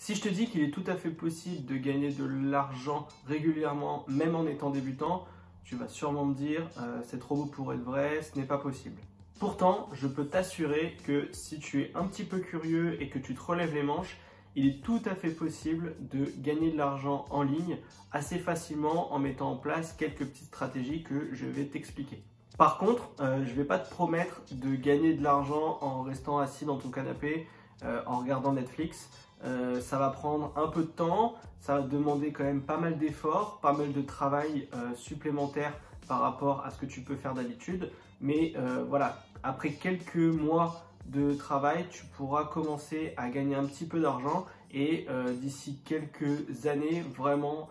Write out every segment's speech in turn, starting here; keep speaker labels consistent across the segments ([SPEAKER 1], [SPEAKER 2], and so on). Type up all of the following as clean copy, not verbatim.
[SPEAKER 1] Si je te dis qu'il est tout à fait possible de gagner de l'argent régulièrement, même en étant débutant, tu vas sûrement me dire c'est trop beau pour être vrai, ce n'est pas possible. Pourtant, je peux t'assurer que si tu es un petit peu curieux et que tu te relèves les manches, il est tout à fait possible de gagner de l'argent en ligne assez facilement en mettant en place quelques petites stratégies que je vais t'expliquer. Par contre, je ne vais pas te promettre de gagner de l'argent en restant assis dans ton canapé, en regardant Netflix. Ça va prendre un peu de temps, ça va demander quand même pas mal d'efforts, pas mal de travail supplémentaire par rapport à ce que tu peux faire d'habitude. Mais voilà, après quelques mois de travail, tu pourras commencer à gagner un petit peu d'argent et d'ici quelques années, vraiment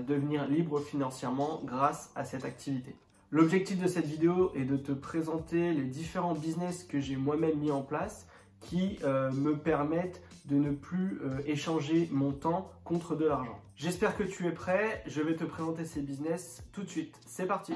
[SPEAKER 1] devenir libre financièrement grâce à cette activité. L'objectif de cette vidéo est de te présenter les différents business que j'ai moi-même mis en place qui me permettent de ne plus échanger mon temps contre de l'argent. J'espère que tu es prêt, je vais te présenter ces business tout de suite. C'est parti!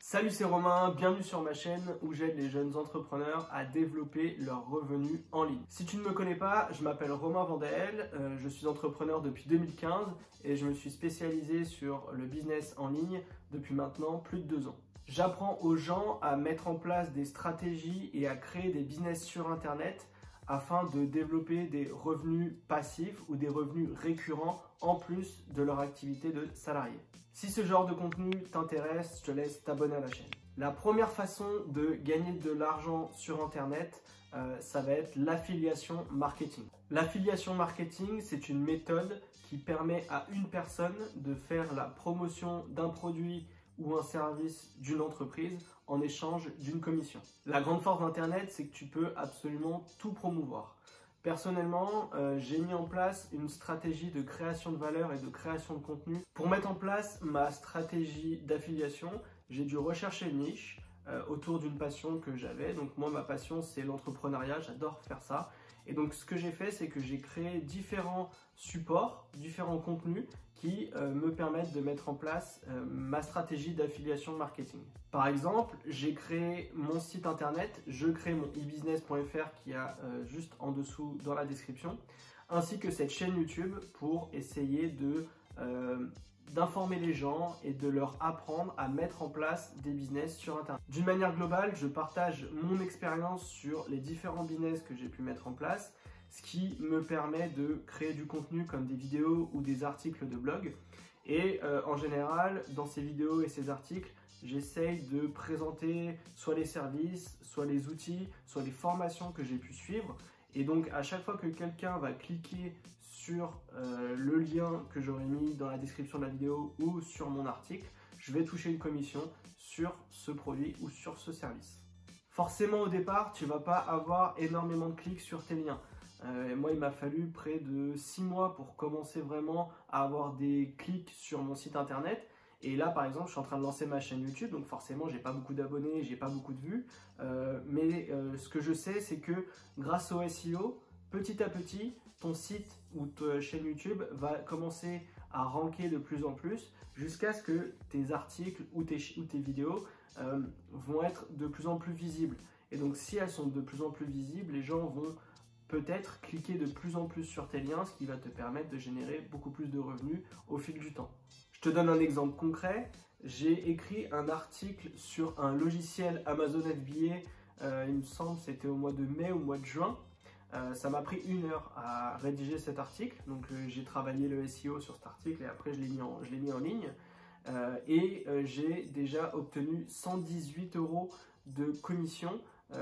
[SPEAKER 1] Salut, c'est Romain, bienvenue sur ma chaîne où j'aide les jeunes entrepreneurs à développer leurs revenus en ligne. Si tu ne me connais pas, je m'appelle Romain Vandael, je suis entrepreneur depuis 2015 et je me suis spécialisé sur le business en ligne depuis maintenant plus de 2 ans. J'apprends aux gens à mettre en place des stratégies et à créer des business sur Internet afin de développer des revenus passifs ou des revenus récurrents en plus de leur activité de salarié. Si ce genre de contenu t'intéresse, je te laisse t'abonner à la chaîne. La première façon de gagner de l'argent sur Internet, ça va être l'affiliation marketing. L'affiliation marketing, c'est une méthode qui permet à une personne de faire la promotion d'un produit ou un service d'une entreprise en échange d'une commission. La grande force d'Internet, c'est que tu peux absolument tout promouvoir. Personnellement, j'ai mis en place une stratégie de création de valeur et de création de contenu. Pour mettre en place ma stratégie d'affiliation, j'ai dû rechercher une niche autour d'une passion que j'avais. Donc moi, ma passion, c'est l'entrepreneuriat, j'adore faire ça. Et donc ce que j'ai fait, c'est que j'ai créé différents supports, différents contenus qui me permettent de mettre en place ma stratégie d'affiliation marketing. Par exemple, j'ai créé mon site internet, je crée mon ebusiness.fr qui est juste en dessous dans la description, ainsi que cette chaîne YouTube pour essayer d'informer les gens et de leur apprendre à mettre en place des business sur Internet. D'une manière globale, je partage mon expérience sur les différents business que j'ai pu mettre en place, ce qui me permet de créer du contenu comme des vidéos ou des articles de blog. Et en général, dans ces vidéos et ces articles, j'essaye de présenter soit les services, soit les outils, soit les formations que j'ai pu suivre. Et donc, à chaque fois que quelqu'un va cliquer sur le lien que j'aurai mis dans la description de la vidéo ou sur mon article, je vais toucher une commission sur ce produit ou sur ce service. Forcément, au départ, tu ne vas pas avoir énormément de clics sur tes liens. Moi, il m'a fallu près de 6 mois pour commencer vraiment à avoir des clics sur mon site internet. Et là, par exemple, je suis en train de lancer ma chaîne YouTube, donc forcément, j'ai pas beaucoup d'abonnés, j'ai pas beaucoup de vues. Mais ce que je sais, c'est que grâce au SEO, petit à petit, ton site ou ta chaîne YouTube va commencer à ranker de plus en plus jusqu'à ce que tes articles ou tes vidéos vont être de plus en plus visibles. Et donc, si elles sont de plus en plus visibles, les gens vont peut-être cliquer de plus en plus sur tes liens, ce qui va te permettre de générer beaucoup plus de revenus au fil du temps. Je te donne un exemple concret. J'ai écrit un article sur un logiciel Amazon FBA, il me semble c'était au mois de mai ou au mois de juin. Ça m'a pris 1 heure à rédiger cet article, donc j'ai travaillé le SEO sur cet article et après je l'ai mis en ligne. J'ai déjà obtenu 118 € de commission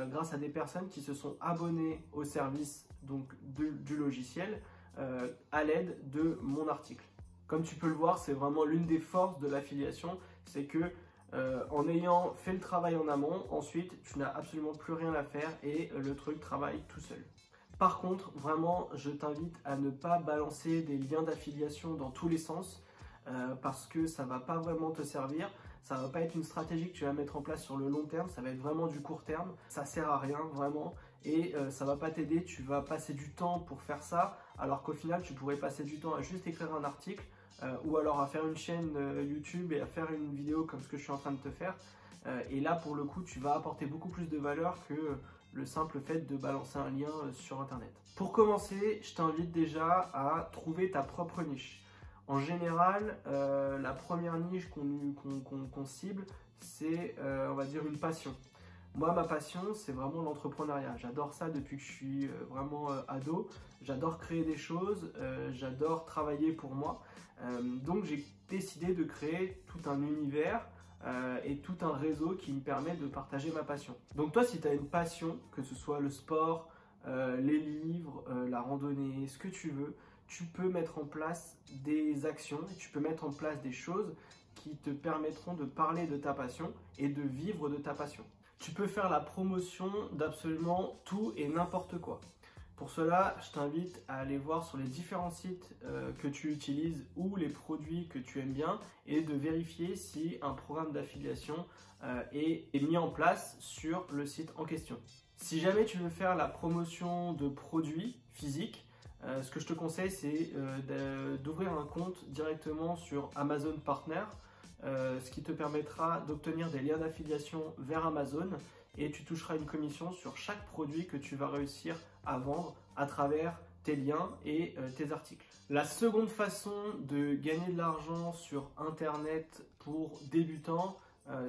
[SPEAKER 1] grâce à des personnes qui se sont abonnées au service donc, du logiciel à l'aide de mon article. Comme tu peux le voir, c'est vraiment l'une des forces de l'affiliation, c'est que en ayant fait le travail en amont, ensuite tu n'as absolument plus rien à faire et le truc travaille tout seul. Par contre, vraiment, je t'invite à ne pas balancer des liens d'affiliation dans tous les sens parce que ça ne va pas vraiment te servir. Ça ne va pas être une stratégie que tu vas mettre en place sur le long terme, ça va être vraiment du court terme. Ça ne sert à rien vraiment et ça ne va pas t'aider. Tu vas passer du temps pour faire ça alors qu'au final, tu pourrais passer du temps à juste écrire un article ou alors à faire une chaîne YouTube et à faire une vidéo comme ce que je suis en train de te faire. Et là, pour le coup, tu vas apporter beaucoup plus de valeur que le simple fait de balancer un lien sur Internet. Pour commencer, je t'invite déjà à trouver ta propre niche. En général, la première niche qu'on cible, c'est, on va dire, une passion. Moi, ma passion, c'est vraiment l'entrepreneuriat. J'adore ça depuis que je suis vraiment ado. J'adore créer des choses, j'adore travailler pour moi. Donc, j'ai décidé de créer tout un univers et tout un réseau qui me permet de partager ma passion. Donc toi, si tu as une passion, que ce soit le sport, les livres, la randonnée, ce que tu veux, tu peux mettre en place des actions et tu peux mettre en place des choses qui te permettront de parler de ta passion et de vivre de ta passion. Tu peux faire la promotion d'absolument tout et n'importe quoi. Pour cela, je t'invite à aller voir sur les différents sites que tu utilises ou les produits que tu aimes bien et de vérifier si un programme d'affiliation est mis en place sur le site en question. Si jamais tu veux faire la promotion de produits physiques, ce que je te conseille, c'est d'ouvrir un compte directement sur Amazon Partner, ce qui te permettra d'obtenir des liens d'affiliation vers Amazon et tu toucheras une commission sur chaque produit que tu vas réussir à vendre à travers tes liens et tes articles. La seconde façon de gagner de l'argent sur Internet pour débutants,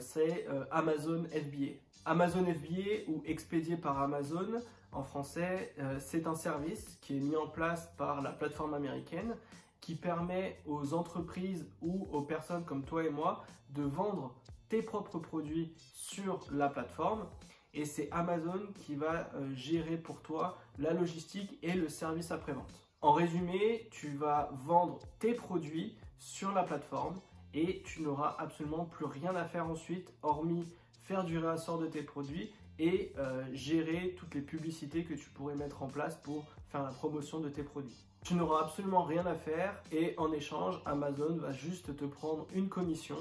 [SPEAKER 1] c'est Amazon FBA. Amazon FBA ou expédié par Amazon en français, c'est un service qui est mis en place par la plateforme américaine qui permet aux entreprises ou aux personnes comme toi et moi de vendre tes propres produits sur la plateforme et c'est Amazon qui va gérer pour toi la logistique et le service après-vente. En résumé, tu vas vendre tes produits sur la plateforme et tu n'auras absolument plus rien à faire ensuite hormis faire du réassort de tes produits et gérer toutes les publicités que tu pourrais mettre en place pour faire la promotion de tes produits. Tu n'auras absolument rien à faire et en échange, Amazon va juste te prendre une commission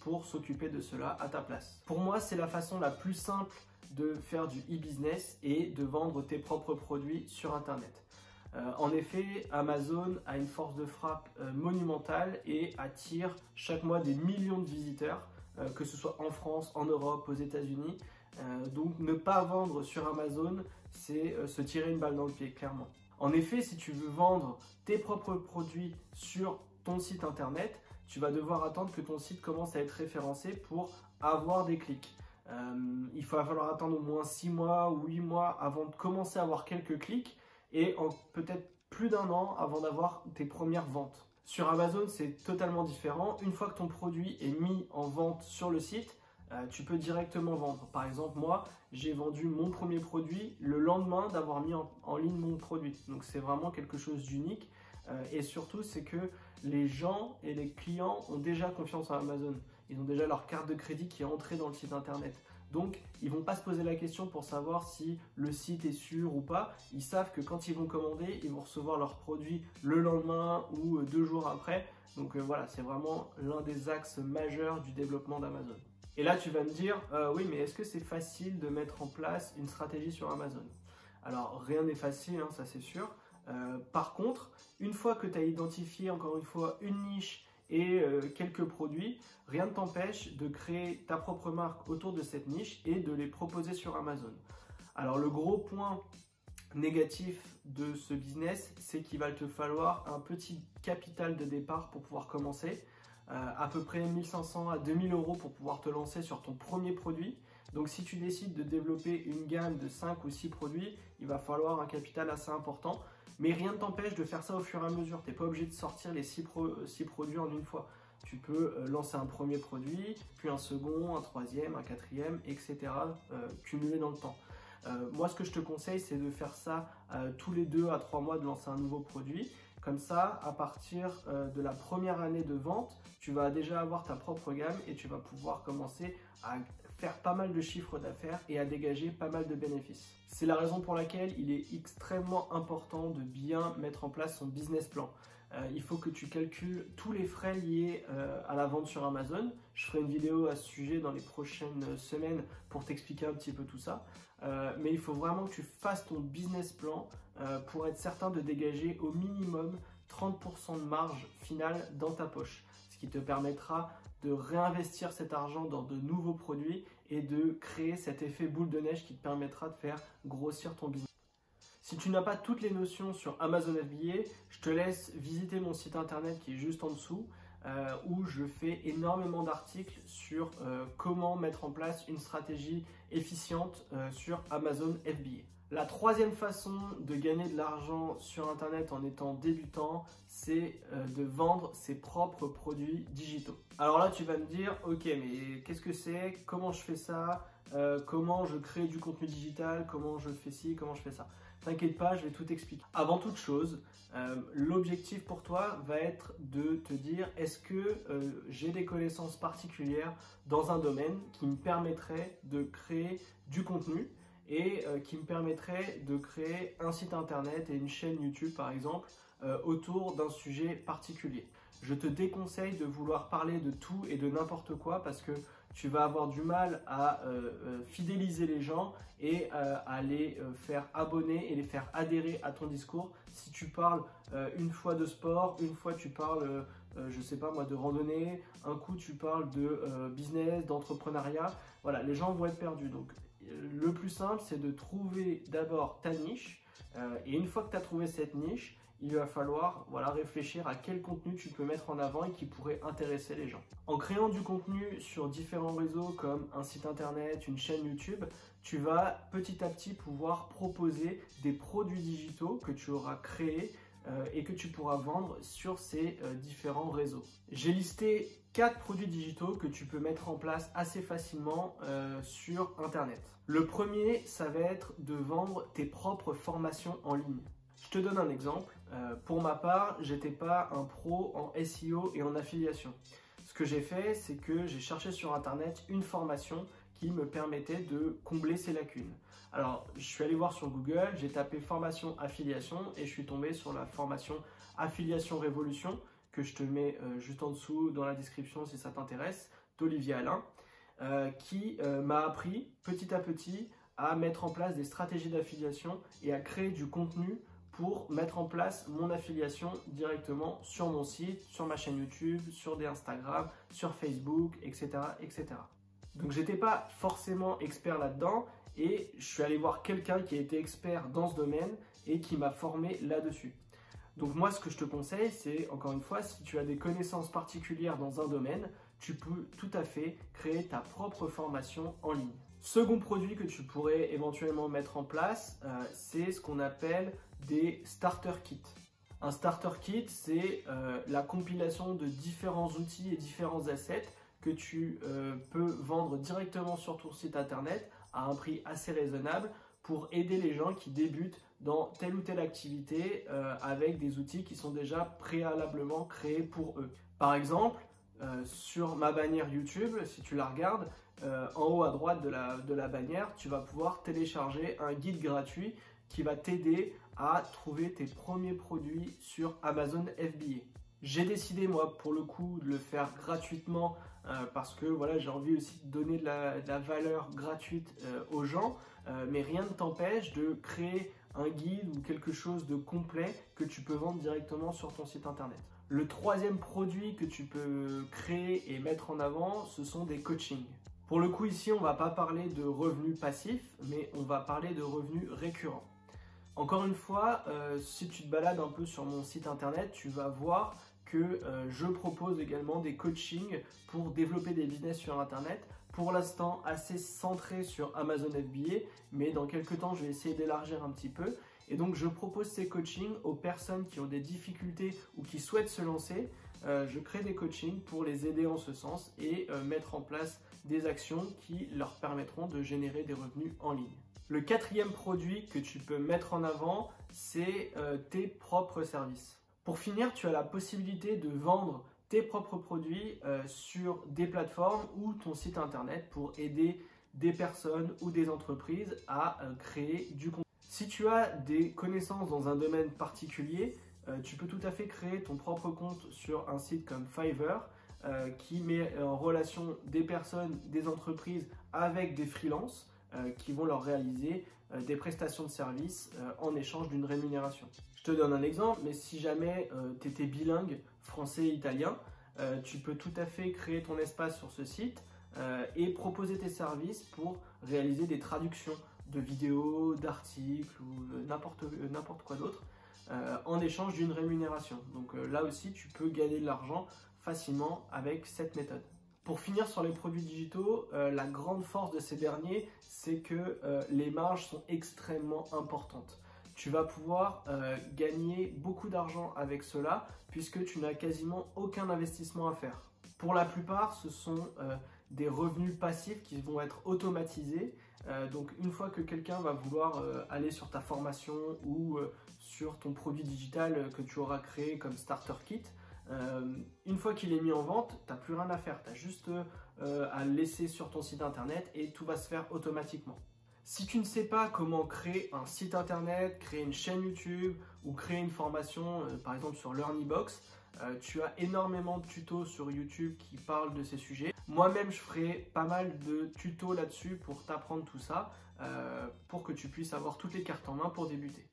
[SPEAKER 1] pour s'occuper de cela à ta place. Pour moi, c'est la façon la plus simple de faire du e-business et de vendre tes propres produits sur Internet. En effet, Amazon a une force de frappe monumentale et attire chaque mois des millions de visiteurs, que ce soit en France, en Europe, aux États-Unis. Donc ne pas vendre sur Amazon, c'est se tirer une balle dans le pied, clairement. En effet, si tu veux vendre tes propres produits sur ton site internet, tu vas devoir attendre que ton site commence à être référencé pour avoir des clics. Il va falloir attendre au moins 6 mois ou 8 mois avant de commencer à avoir quelques clics et peut-être plus d'un an avant d'avoir tes premières ventes. Sur Amazon, c'est totalement différent. Une fois que ton produit est mis en vente sur le site, tu peux directement vendre. Par exemple, moi, j'ai vendu mon premier produit le lendemain d'avoir mis en ligne mon produit. Donc, c'est vraiment quelque chose d'unique. Et surtout, c'est que les gens et les clients ont déjà confiance en Amazon. Ils ont déjà leur carte de crédit qui est entrée dans le site internet. Donc, ils ne vont pas se poser la question pour savoir si le site est sûr ou pas. Ils savent que quand ils vont commander, ils vont recevoir leur produit le lendemain ou 2 jours après. Donc voilà, c'est vraiment l'un des axes majeurs du développement d'Amazon. Et là, tu vas me dire, oui, mais est-ce que c'est facile de mettre en place une stratégie sur Amazon? Alors, rien n'est facile, hein, ça c'est sûr. Par contre, une fois que tu as identifié, encore une fois, une niche et quelques produits, rien ne t'empêche de créer ta propre marque autour de cette niche et de les proposer sur Amazon. Alors, le gros point négatif de ce business, c'est qu'il va te falloir un petit capital de départ pour pouvoir commencer. À peu près 1500 à 2000 euros pour pouvoir te lancer sur ton premier produit. Donc si tu décides de développer une gamme de 5 ou 6 produits, il va falloir un capital assez important. Mais rien ne t'empêche de faire ça au fur et à mesure. Tu n'es pas obligé de sortir les 6 produits en une fois. Tu peux lancer un premier produit, puis un second, un troisième, un quatrième, etc. Cumuler dans le temps. Moi, ce que je te conseille, c'est de faire ça tous les 2 à 3 mois, de lancer un nouveau produit. Comme ça, à partir de la première année de vente, tu vas déjà avoir ta propre gamme et tu vas pouvoir commencer à faire pas mal de chiffres d'affaires et à dégager pas mal de bénéfices. C'est la raison pour laquelle il est extrêmement important de bien mettre en place son business plan. Il faut que tu calcules tous les frais liés à la vente sur Amazon. Je ferai une vidéo à ce sujet dans les prochaines semaines pour t'expliquer un petit peu tout ça. Mais il faut vraiment que tu fasses ton business plan pour être certain de dégager au minimum 30% de marge finale dans ta poche. Ce qui te permettra de réinvestir cet argent dans de nouveaux produits et de créer cet effet boule de neige qui te permettra de faire grossir ton business. Si tu n'as pas toutes les notions sur Amazon FBA, je te laisse visiter mon site internet qui est juste en dessous, où je fais énormément d'articles sur comment mettre en place une stratégie efficiente sur Amazon FBA. La troisième façon de gagner de l'argent sur Internet en étant débutant, c'est de vendre ses propres produits digitaux. Alors là, tu vas me dire, ok, mais qu'est-ce que c'est? Comment je fais ça? Comment je crée du contenu digital? Comment je fais ci? Comment je fais ça? T'inquiète pas, je vais tout expliquer. Avant toute chose, l'objectif pour toi va être de te dire, est-ce que j'ai des connaissances particulières dans un domaine qui me permettrait de créer du contenu et qui me permettrait de créer un site internet et une chaîne YouTube par exemple autour d'un sujet particulier. Je te déconseille de vouloir parler de tout et de n'importe quoi parce que tu vas avoir du mal à fidéliser les gens et à les faire abonner et les faire adhérer à ton discours. Si tu parles une fois de sport, une fois tu parles, je sais pas moi, de randonnée, un coup tu parles de business, d'entrepreneuriat, voilà, les gens vont être perdus. Donc le plus simple, c'est de trouver d'abord ta niche et une fois que tu as trouvé cette niche, il va falloir réfléchir à quel contenu tu peux mettre en avant et qui pourrait intéresser les gens. En créant du contenu sur différents réseaux comme un site internet, une chaîne YouTube, tu vas petit à petit pouvoir proposer des produits digitaux que tu auras créés et que tu pourras vendre sur ces différents réseaux. J'ai listé 4 produits digitaux que tu peux mettre en place assez facilement sur Internet. Le premier, ça va être de vendre tes propres formations en ligne. Je te donne un exemple. Pour ma part, j'étais pas un pro en SEO et en affiliation. Ce que j'ai fait, c'est que j'ai cherché sur Internet une formation qui me permettait de combler ces lacunes. Alors, je suis allé voir sur Google, j'ai tapé formation affiliation et je suis tombé sur la formation Affiliation Révolution que je te mets juste en dessous dans la description si ça t'intéresse, d'Olivier Alain, qui m'a appris petit à petit à mettre en place des stratégies d'affiliation et à créer du contenu pour mettre en place mon affiliation directement sur mon site, sur ma chaîne YouTube, sur des Instagram, sur Facebook, etc. etc. Donc j'étais pas forcément expert là-dedans et je suis allé voir quelqu'un qui a été expert dans ce domaine et qui m'a formé là-dessus. Donc moi ce que je te conseille, c'est encore une fois, si tu as des connaissances particulières dans un domaine, tu peux tout à fait créer ta propre formation en ligne. Second produit que tu pourrais éventuellement mettre en place, c'est ce qu'on appelle des starter kits. Un starter kit, c'est la compilation de différents outils et différents assets que tu peux vendre directement sur ton site internet à un prix assez raisonnable pour aider les gens qui débutent dans telle ou telle activité avec des outils qui sont déjà préalablement créés pour eux. Par exemple, sur ma bannière YouTube, si tu la regardes, en haut à droite de la bannière, tu vas pouvoir télécharger un guide gratuit qui va t'aider à trouver tes premiers produits sur Amazon FBA. J'ai décidé moi pour le coup de le faire gratuitement parce que voilà, j'ai envie aussi de donner de la valeur gratuite aux gens, mais rien ne t'empêche de créer un guide ou quelque chose de complet que tu peux vendre directement sur ton site internet. Le troisième produit que tu peux créer et mettre en avant, ce sont des coachings. Pour le coup ici, on ne va pas parler de revenus passifs, mais on va parler de revenus récurrents. Encore une fois, si tu te balades un peu sur mon site internet, tu vas voir que je propose également des coachings pour développer des business sur internet. Pour l'instant, assez centré sur Amazon FBA, mais dans quelques temps, je vais essayer d'élargir un petit peu. Et donc, je propose ces coachings aux personnes qui ont des difficultés ou qui souhaitent se lancer. Je crée des coachings pour les aider en ce sens et mettre en place des actions qui leur permettront de générer des revenus en ligne. Le quatrième produit que tu peux mettre en avant, c'est tes propres services. Pour finir, tu as la possibilité de vendre tes propres produits sur des plateformes ou ton site internet pour aider des personnes ou des entreprises à créer du contenu. Si tu as des connaissances dans un domaine particulier, tu peux tout à fait créer ton propre compte sur un site comme Fiverr qui met en relation des personnes, des entreprises avec des freelances qui vont leur réaliser des prestations de services en échange d'une rémunération. Je te donne un exemple, mais si jamais tu étais bilingue français et italien, tu peux tout à fait créer ton espace sur ce site et proposer tes services pour réaliser des traductions de vidéos, d'articles ou n'importe quoi d'autre en échange d'une rémunération. Donc là aussi, tu peux gagner de l'argent facilement avec cette méthode. Pour finir sur les produits digitaux, la grande force de ces derniers, c'est que les marges sont extrêmement importantes. Tu vas pouvoir gagner beaucoup d'argent avec cela puisque tu n'as quasiment aucun investissement à faire. Pour la plupart, ce sont des revenus passifs qui vont être automatisés. Donc une fois que quelqu'un va vouloir aller sur ta formation ou sur ton produit digital que tu auras créé comme Starter Kit, une fois qu'il est mis en vente, tu n'as plus rien à faire. Tu as juste à le laisser sur ton site internet et tout va se faire automatiquement. Si tu ne sais pas comment créer un site internet, créer une chaîne YouTube ou créer une formation, par exemple sur Learnybox, tu as énormément de tutos sur YouTube qui parlent de ces sujets. Moi-même, je ferai pas mal de tutos là-dessus pour t'apprendre tout ça, pour que tu puisses avoir toutes les cartes en main pour débuter.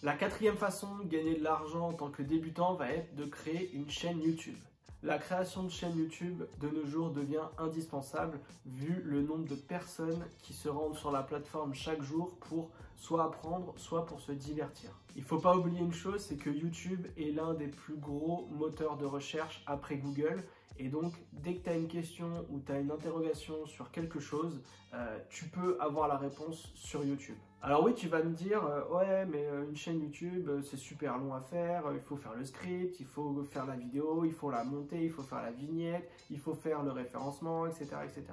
[SPEAKER 1] La quatrième façon de gagner de l'argent en tant que débutant va être de créer une chaîne YouTube. La création de chaîne YouTube de nos jours devient indispensable vu le nombre de personnes qui se rendent sur la plateforme chaque jour pour soit apprendre, soit pour se divertir. Il ne faut pas oublier une chose, c'est que YouTube est l'un des plus gros moteurs de recherche après Google. Et donc, dès que tu as une question ou tu as une interrogation sur quelque chose, tu peux avoir la réponse sur YouTube. Alors oui, tu vas me dire, ouais, mais une chaîne YouTube, c'est super long à faire, il faut faire le script, il faut faire la vidéo, il faut la monter, il faut faire la vignette, il faut faire le référencement, etc. etc.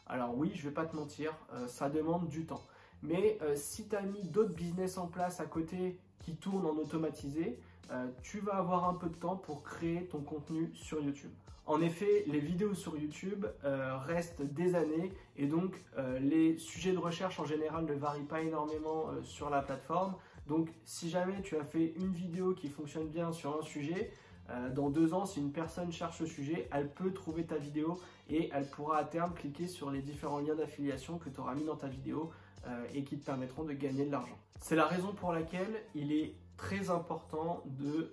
[SPEAKER 1] Alors oui, je ne vais pas te mentir, ça demande du temps. Mais si tu as mis d'autres business en place à côté qui tournent en automatisé, tu vas avoir un peu de temps pour créer ton contenu sur YouTube. En effet, les vidéos sur YouTube restent des années et donc les sujets de recherche en général ne varient pas énormément sur la plateforme. Donc si jamais tu as fait une vidéo qui fonctionne bien sur un sujet, dans 2 ans, si une personne cherche ce sujet, elle peut trouver ta vidéo et elle pourra à terme cliquer sur les différents liens d'affiliation que tu auras mis dans ta vidéo et qui te permettront de gagner de l'argent. C'est la raison pour laquelle il est très important de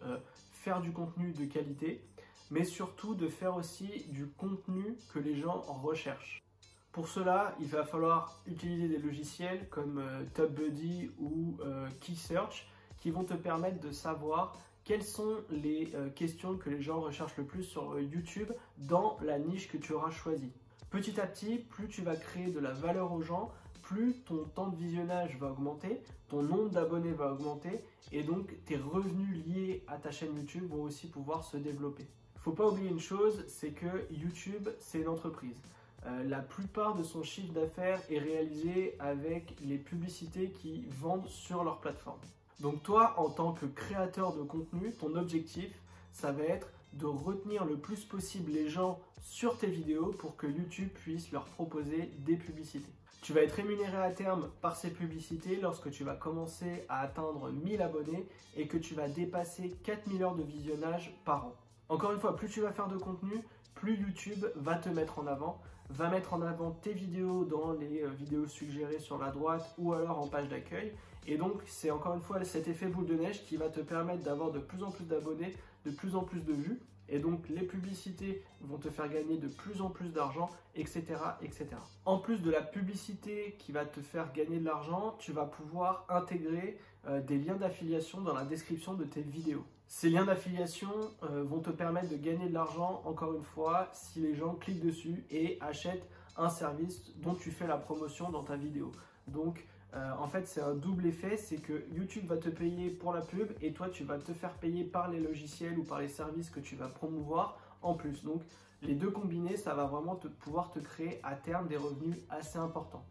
[SPEAKER 1] faire du contenu de qualité, mais surtout de faire aussi du contenu que les gens recherchent. Pour cela, il va falloir utiliser des logiciels comme TubBuddy ou KeySearch qui vont te permettre de savoir quelles sont les questions que les gens recherchent le plus sur YouTube dans la niche que tu auras choisie. Petit à petit, plus tu vas créer de la valeur aux gens, plus ton temps de visionnage va augmenter, ton nombre d'abonnés va augmenter et donc tes revenus liés à ta chaîne YouTube vont aussi pouvoir se développer. Il ne faut pas oublier une chose, c'est que YouTube, c'est une entreprise. La plupart de son chiffre d'affaires est réalisé avec les publicités qui vendent sur leur plateforme. Donc toi, en tant que créateur de contenu, ton objectif, ça va être de retenir le plus possible les gens sur tes vidéos pour que YouTube puisse leur proposer des publicités. Tu vas être rémunéré à terme par ces publicités lorsque tu vas commencer à atteindre 1000 abonnés et que tu vas dépasser 4000 heures de visionnage par an. Encore une fois, plus tu vas faire de contenu, plus YouTube va te mettre en avant, va mettre en avant tes vidéos dans les vidéos suggérées sur la droite ou alors en page d'accueil. Et donc, c'est encore une fois cet effet boule de neige qui va te permettre d'avoir de plus en plus d'abonnés, de plus en plus de vues. Et donc, les publicités vont te faire gagner de plus en plus d'argent, etc., etc. En plus de la publicité qui va te faire gagner de l'argent, tu vas pouvoir intégrer des liens d'affiliation dans la description de tes vidéos. Ces liens d'affiliation vont te permettre de gagner de l'argent, encore une fois, si les gens cliquent dessus et achètent un service dont tu fais la promotion dans ta vidéo. Donc, en fait, c'est un double effet, c'est que YouTube va te payer pour la pub et toi, tu vas te faire payer par les logiciels ou par les services que tu vas promouvoir en plus. Donc, les deux combinés, ça va vraiment pouvoir te créer à terme des revenus assez importants.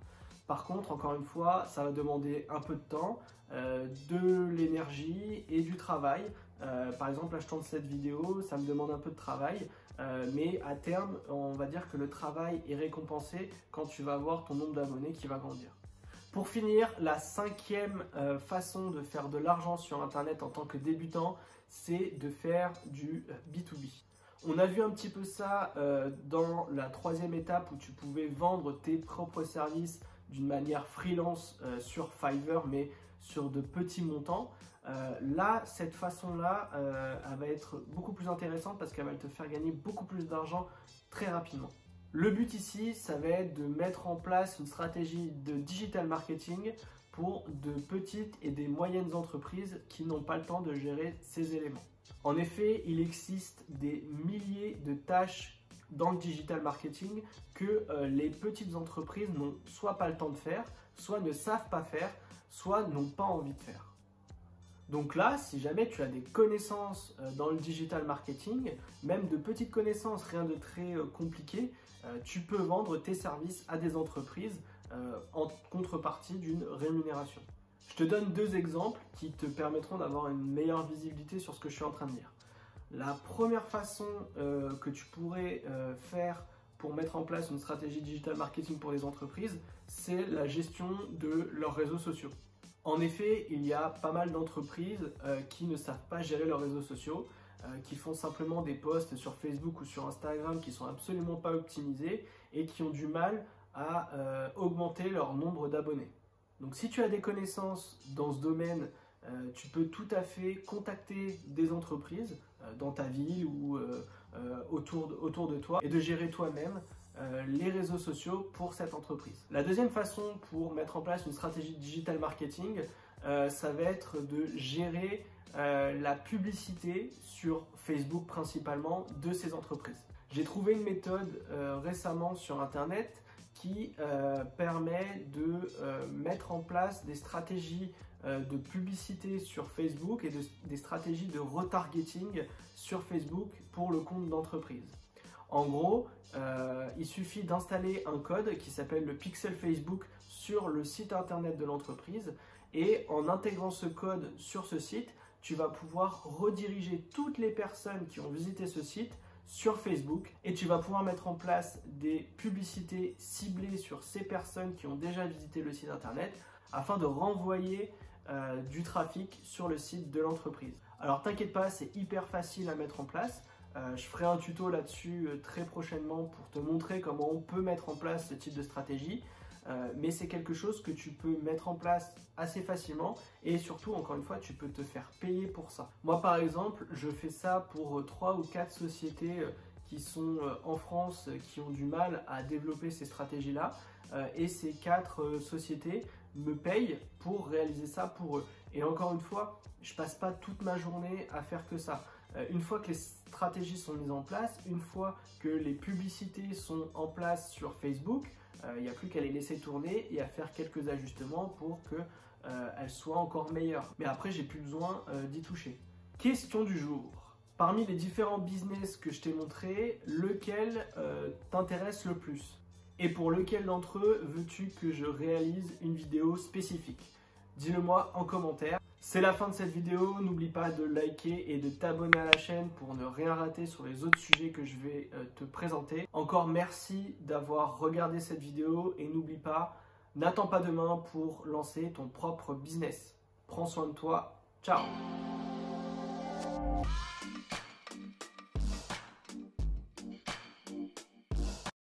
[SPEAKER 1] Par contre, encore une fois, ça va demander un peu de temps, de l'énergie et du travail. Par exemple, là, je tourne cette vidéo, ça me demande un peu de travail, mais à terme, on va dire que le travail est récompensé quand tu vas avoir ton nombre d'abonnés qui va grandir. Pour finir, la 5e façon de faire de l'argent sur Internet en tant que débutant, c'est de faire du B2B. On a vu un petit peu ça dans la 3e étape où tu pouvais vendre tes propres services d'une manière freelance sur Fiverr, mais sur de petits montants. Là, cette façon-là, elle va être beaucoup plus intéressante parce qu'elle va te faire gagner beaucoup plus d'argent très rapidement. Le but ici, ça va être de mettre en place une stratégie de digital marketing pour de petites et des moyennes entreprises qui n'ont pas le temps de gérer ces éléments. En effet, il existe des milliers de tâches dans le digital marketing que les petites entreprises n'ont soit pas le temps de faire, soit ne savent pas faire, soit n'ont pas envie de faire. Donc là, si jamais tu as des connaissances dans le digital marketing, même de petites connaissances, rien de très compliqué, tu peux vendre tes services à des entreprises en contrepartie d'une rémunération. Je te donne deux exemples qui te permettront d'avoir une meilleure visibilité sur ce que je suis en train de dire. La première façon que tu pourrais faire pour mettre en place une stratégie digital marketing pour les entreprises, c'est la gestion de leurs réseaux sociaux. En effet, il y a pas mal d'entreprises qui ne savent pas gérer leurs réseaux sociaux, qui font simplement des posts sur Facebook ou sur Instagram qui ne sont absolument pas optimisés et qui ont du mal à augmenter leur nombre d'abonnés. Donc si tu as des connaissances dans ce domaine, tu peux tout à fait contacter des entreprises dans ta ville ou autour de toi et de gérer toi-même les réseaux sociaux pour cette entreprise. La deuxième façon pour mettre en place une stratégie digital marketing, ça va être de gérer la publicité sur Facebook principalement de ces entreprises. J'ai trouvé une méthode récemment sur internet qui permet de mettre en place des stratégies de publicité sur Facebook et des stratégies de retargeting sur Facebook pour le compte d'entreprise. En gros, il suffit d'installer un code qui s'appelle le pixel Facebook sur le site internet de l'entreprise et en intégrant ce code sur ce site, tu vas pouvoir rediriger toutes les personnes qui ont visité ce site sur Facebook et tu vas pouvoir mettre en place des publicités ciblées sur ces personnes qui ont déjà visité le site internet afin de renvoyer du trafic sur le site de l'entreprise. Alors t'inquiète pas, c'est hyper facile à mettre en place. Je ferai un tuto là-dessus très prochainement pour te montrer comment on peut mettre en place ce type de stratégie. Mais c'est quelque chose que tu peux mettre en place assez facilement et surtout, encore une fois, tu peux te faire payer pour ça. Moi, par exemple, je fais ça pour 3 ou 4 sociétés qui sont en France, qui ont du mal à développer ces stratégies-là. Et ces 4 sociétés me payent pour réaliser ça pour eux. Et encore une fois, je passe pas toute ma journée à faire que ça. Une fois que les stratégies sont mises en place, une fois que les publicités sont en place sur Facebook, il n'y a plus qu'à les laisser tourner et à faire quelques ajustements pour qu'elles soient encore meilleures. Mais après, j'ai plus besoin d'y toucher. Question du jour. Parmi les différents business que je t'ai montré, lequel t'intéresse le plus? Et pour lequel d'entre eux veux-tu que je réalise une vidéo spécifique? Dis-le moi en commentaire. C'est la fin de cette vidéo, n'oublie pas de liker et de t'abonner à la chaîne pour ne rien rater sur les autres sujets que je vais te présenter. Encore merci d'avoir regardé cette vidéo et n'oublie pas, n'attends pas demain pour lancer ton propre business. Prends soin de toi, ciao!